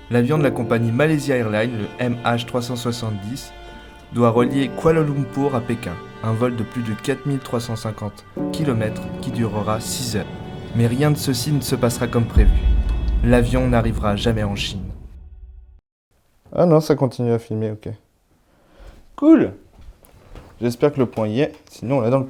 L'avion de la compagnie Malaysia Airlines, le MH370, doit relier Kuala Lumpur à Pékin, un vol de plus de 4350 km qui durera 6 heures. Mais rien de ceci ne se passera comme prévu. L'avion n'arrivera jamais en Chine. Ah non, ça continue à filmer, ok. Cool. J'espère que le point y est, sinon on est dans le...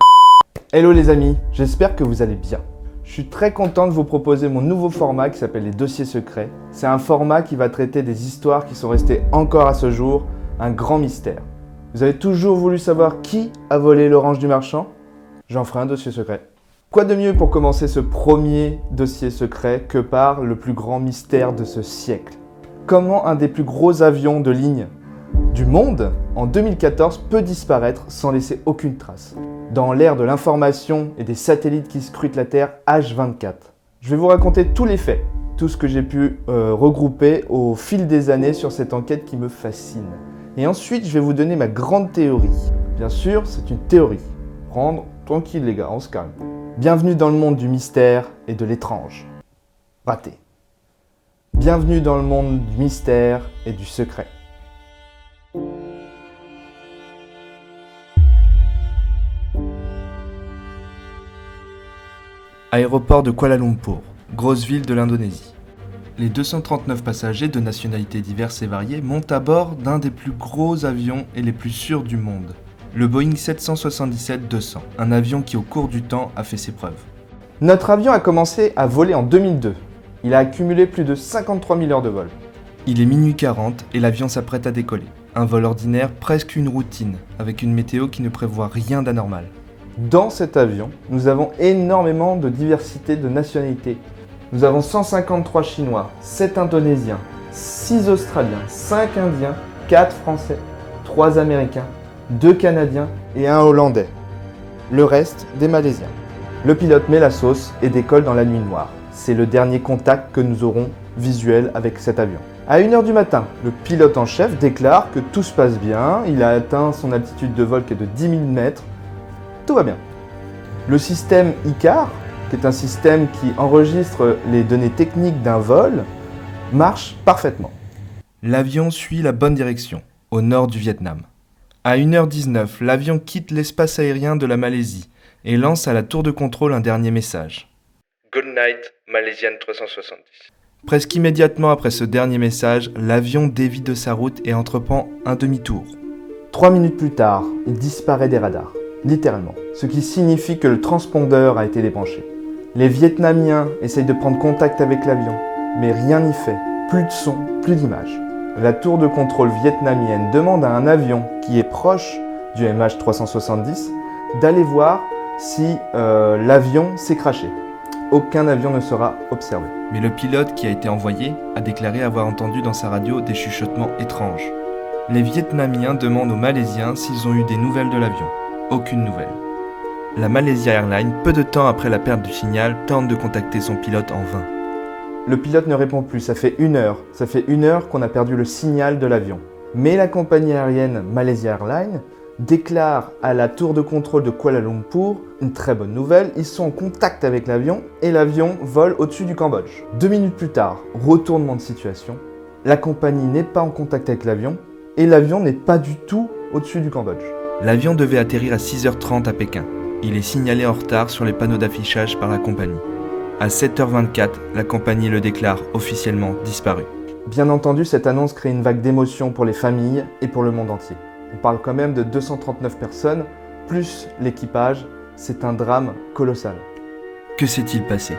Hello les amis, j'espère que vous allez bien. Je suis très content de vous proposer mon nouveau format qui s'appelle les dossiers secrets. C'est un format qui va traiter des histoires qui sont restées encore à ce jour un grand mystère. Vous avez toujours voulu savoir qui a volé l'orange du marchand? J'en ferai un dossier secret. Quoi de mieux pour commencer ce premier dossier secret que par le plus grand mystère de ce siècle? Comment un des plus gros avions de ligne du monde, en 2014, peut disparaître sans laisser aucune trace, dans l'ère de l'information et des satellites qui scrutent la Terre H24. Je vais vous raconter tous les faits, tout ce que j'ai pu regrouper au fil des années sur cette enquête qui me fascine. Et ensuite, je vais vous donner ma grande théorie. Bien sûr, c'est une théorie. Prendre tranquille les gars, on se calme. Bienvenue dans le monde du mystère et de l'étrange. Raté. Bienvenue dans le monde du mystère et du secret. Aéroport de Kuala Lumpur, grosse ville de l'Indonésie. Les 239 passagers de nationalités diverses et variées montent à bord d'un des plus gros avions et les plus sûrs du monde, le Boeing 777-200, un avion qui au cours du temps a fait ses preuves. Notre avion a commencé à voler en 2002. Il a accumulé plus de 53 000 heures de vol. Il est minuit 40 et l'avion s'apprête à décoller. Un vol ordinaire, presque une routine, avec une météo qui ne prévoit rien d'anormal. Dans cet avion, nous avons énormément de diversité de nationalités. Nous avons 153 Chinois, 7 Indonésiens, 6 Australiens, 5 Indiens, 4 Français, 3 Américains, 2 Canadiens et 1 Hollandais. Le reste, des Malaisiens. Le pilote met la sauce et décolle dans la nuit noire. C'est le dernier contact que nous aurons visuel avec cet avion. À 1h du matin, le pilote en chef déclare que tout se passe bien, il a atteint son altitude de vol qui est de 10 000 mètres. Tout va bien. Le système ICAR, qui est un système qui enregistre les données techniques d'un vol, marche parfaitement. L'avion suit la bonne direction, au nord du Vietnam. À 1h19, l'avion quitte l'espace aérien de la Malaisie et lance à la tour de contrôle un dernier message. Good night, Malaysian 370. Presque immédiatement après ce dernier message, l'avion dévie de sa route et entreprend un demi-tour. 3 minutes plus tard, il disparaît des radars. Littéralement, ce qui signifie que le transpondeur a été débranché. Les Vietnamiens essayent de prendre contact avec l'avion, mais rien n'y fait. Plus de son, plus d'image. La tour de contrôle vietnamienne demande à un avion qui est proche du MH370 d'aller voir si l'avion s'est crashé. Aucun avion ne sera observé. Mais le pilote qui a été envoyé a déclaré avoir entendu dans sa radio des chuchotements étranges. Les Vietnamiens demandent aux Malaisiens s'ils ont eu des nouvelles de l'avion. Aucune nouvelle. La Malaysia Airlines, peu de temps après la perte du signal, tente de contacter son pilote en vain. Le pilote ne répond plus, ça fait 1 heure. Ça fait 1 heure qu'on a perdu le signal de l'avion. Mais la compagnie aérienne Malaysia Airlines déclare à la tour de contrôle de Kuala Lumpur une très bonne nouvelle, ils sont en contact avec l'avion et l'avion vole au-dessus du Cambodge. 2 minutes plus tard, retournement de situation, la compagnie n'est pas en contact avec l'avion et l'avion n'est pas du tout au-dessus du Cambodge. L'avion devait atterrir à 6h30 à Pékin. Il est signalé en retard sur les panneaux d'affichage par la compagnie. À 7h24, la compagnie le déclare officiellement disparu. Bien entendu, cette annonce crée une vague d'émotion pour les familles et pour le monde entier. On parle quand même de 239 personnes, plus l'équipage. C'est un drame colossal. Que s'est-il passé?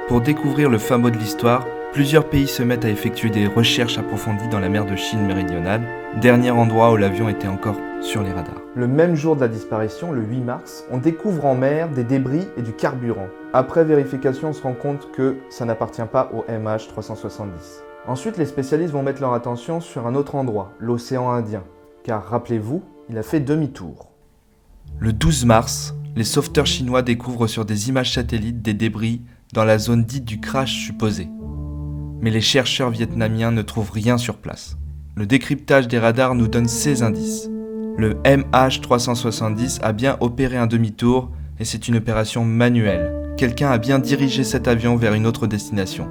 Pour découvrir le fin mot de l'histoire, plusieurs pays se mettent à effectuer des recherches approfondies dans la mer de Chine méridionale, dernier endroit où l'avion était encore sur les radars. Le même jour de la disparition, le 8 mars, on découvre en mer des débris et du carburant. Après vérification, on se rend compte que ça n'appartient pas au MH370. Ensuite, les spécialistes vont mettre leur attention sur un autre endroit, l'océan Indien, car rappelez-vous, il a fait demi-tour. Le 12 mars, les sauveteurs chinois découvrent sur des images satellites des débris dans la zone dite du crash supposé. Mais les chercheurs vietnamiens ne trouvent rien sur place. Le décryptage des radars nous donne ces indices. Le MH370 a bien opéré un demi-tour et c'est une opération manuelle. Quelqu'un a bien dirigé cet avion vers une autre destination.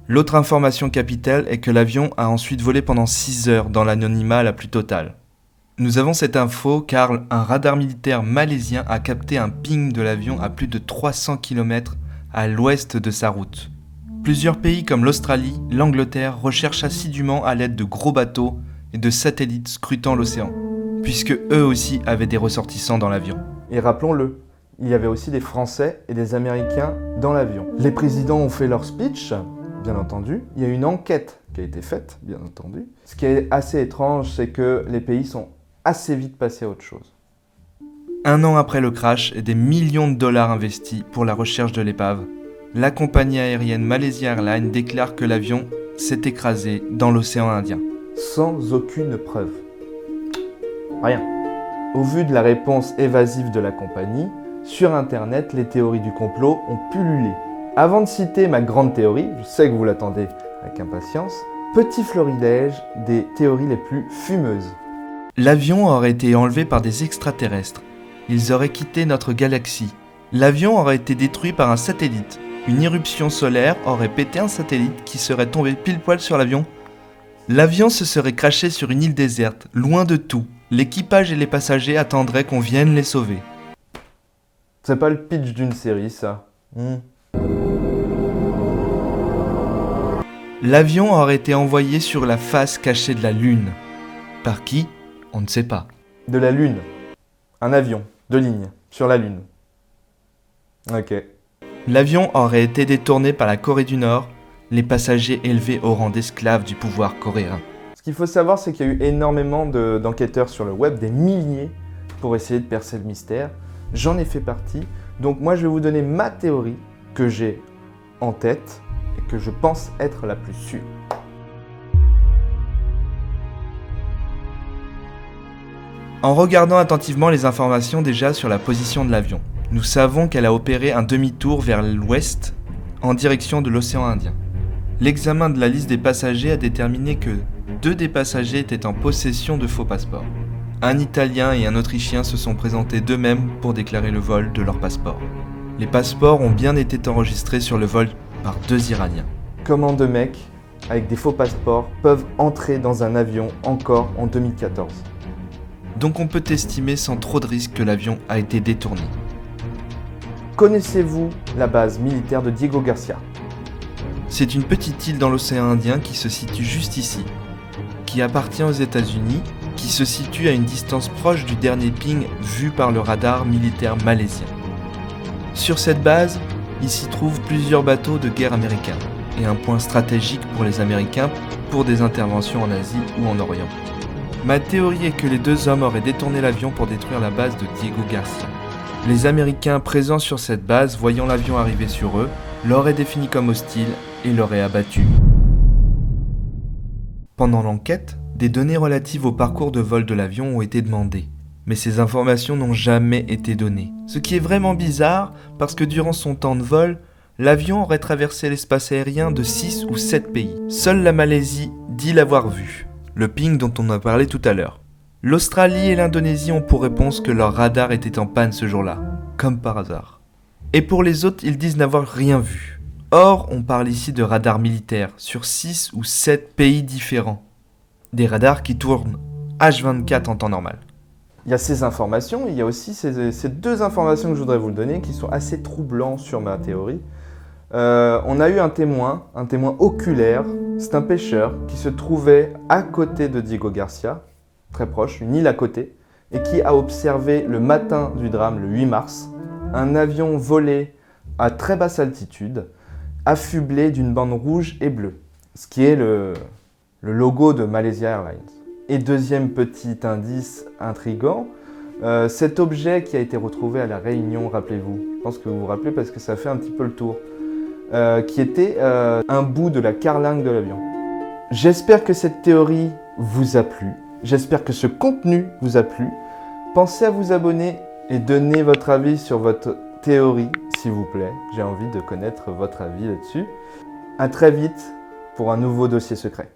L'autre information capitale est que l'avion a ensuite volé pendant 6 heures dans l'anonymat la plus totale. Nous avons cette info car un radar militaire malaisien a capté un ping de l'avion à plus de 300 km à l'ouest de sa route. Plusieurs pays comme l'Australie, l'Angleterre recherchent assidûment à l'aide de gros bateaux et de satellites scrutant l'océan, puisque eux aussi avaient des ressortissants dans l'avion. Et rappelons-le, il y avait aussi des Français et des Américains dans l'avion. Les présidents ont fait leur speech, bien entendu. Il y a une enquête qui a été faite, bien entendu. Ce qui est assez étrange, c'est que les pays sont assez vite passés à autre chose. 1 an après le crash et des millions de dollars investis pour la recherche de l'épave, la compagnie aérienne Malaysia Airlines déclare que l'avion s'est écrasé dans l'océan Indien. Sans aucune preuve. Rien. Au vu de la réponse évasive de la compagnie, sur Internet, les théories du complot ont pullulé. Avant de citer ma grande théorie, je sais que vous l'attendez avec impatience, petit florilège des théories les plus fumeuses. L'avion aurait été enlevé par des extraterrestres. Ils auraient quitté notre galaxie. L'avion aurait été détruit par un satellite. Une éruption solaire aurait pété un satellite qui serait tombé pile poil sur l'avion. L'avion se serait crashé sur une île déserte, loin de tout. L'équipage et les passagers attendraient qu'on vienne les sauver. C'est pas le pitch d'une série, ça. L'avion aurait été envoyé sur la face cachée de la Lune. Par qui ? On ne sait pas. De la Lune. Un avion, de ligne, sur la Lune. Ok. L'avion aurait été détourné par la Corée du Nord, les passagers élevés au rang d'esclaves du pouvoir coréen. Ce qu'il faut savoir, c'est qu'il y a eu énormément d'enquêteurs sur le web, des milliers, pour essayer de percer le mystère. J'en ai fait partie. Donc moi, je vais vous donner ma théorie que j'ai en tête et que je pense être la plus sûre. En regardant attentivement les informations déjà sur la position de l'avion, nous savons qu'elle a opéré un demi-tour vers l'ouest en direction de l'océan Indien. L'examen de la liste des passagers a déterminé que 2 des passagers étaient en possession de faux passeports. Un Italien et un Autrichien se sont présentés d'eux-mêmes pour déclarer le vol de leur passeport. Les passeports ont bien été enregistrés sur le vol par 2 Iraniens. Comment 2 mecs avec des faux passeports peuvent entrer dans un avion encore en 2014 ? Donc on peut estimer sans trop de risque que l'avion a été détourné. Connaissez-vous la base militaire de Diego Garcia ? C'est une petite île dans l'océan Indien qui se situe juste ici, qui appartient aux États-Unis, qui se situe à une distance proche du dernier ping vu par le radar militaire malaisien. Sur cette base, il s'y trouve plusieurs bateaux de guerre américains et un point stratégique pour les Américains pour des interventions en Asie ou en Orient. Ma théorie est que les 2 hommes auraient détourné l'avion pour détruire la base de Diego Garcia. Les Américains présents sur cette base, voyant l'avion arriver sur eux, l'auraient défini comme hostile et l'auraient abattu. Pendant l'enquête, des données relatives au parcours de vol de l'avion ont été demandées, mais ces informations n'ont jamais été données. Ce qui est vraiment bizarre, parce que durant son temps de vol, l'avion aurait traversé l'espace aérien de 6 ou 7 pays. Seule la Malaisie dit l'avoir vu, le ping dont on a parlé tout à l'heure. L'Australie et l'Indonésie ont pour réponse que leur radar était en panne ce jour-là, comme par hasard. Et pour les autres, ils disent n'avoir rien vu. Or, on parle ici de radars militaires sur 6 ou 7 pays différents. Des radars qui tournent H24 en temps normal. Il y a ces informations, il y a aussi ces 2 informations que je voudrais vous donner qui sont assez troublants sur ma théorie. On a eu un témoin oculaire, c'est un pêcheur qui se trouvait à côté de Diego Garcia, très proche, une île à côté, et qui a observé le matin du drame, le 8 mars, un avion volé à très basse altitude, affublé d'une bande rouge et bleue, ce qui est le logo de Malaysia Airlines. Et deuxième petit indice intriguant, cet objet qui a été retrouvé à La Réunion, rappelez-vous, je pense que vous vous rappelez parce que ça fait un petit peu le tour, qui était un bout de la carlingue de l'avion. J'espère que cette théorie vous a plu, j'espère que ce contenu vous a plu. Pensez à vous abonner et donner votre avis sur votre théorie, s'il vous plaît. J'ai envie de connaître votre avis là-dessus. À très vite pour un nouveau dossier secret.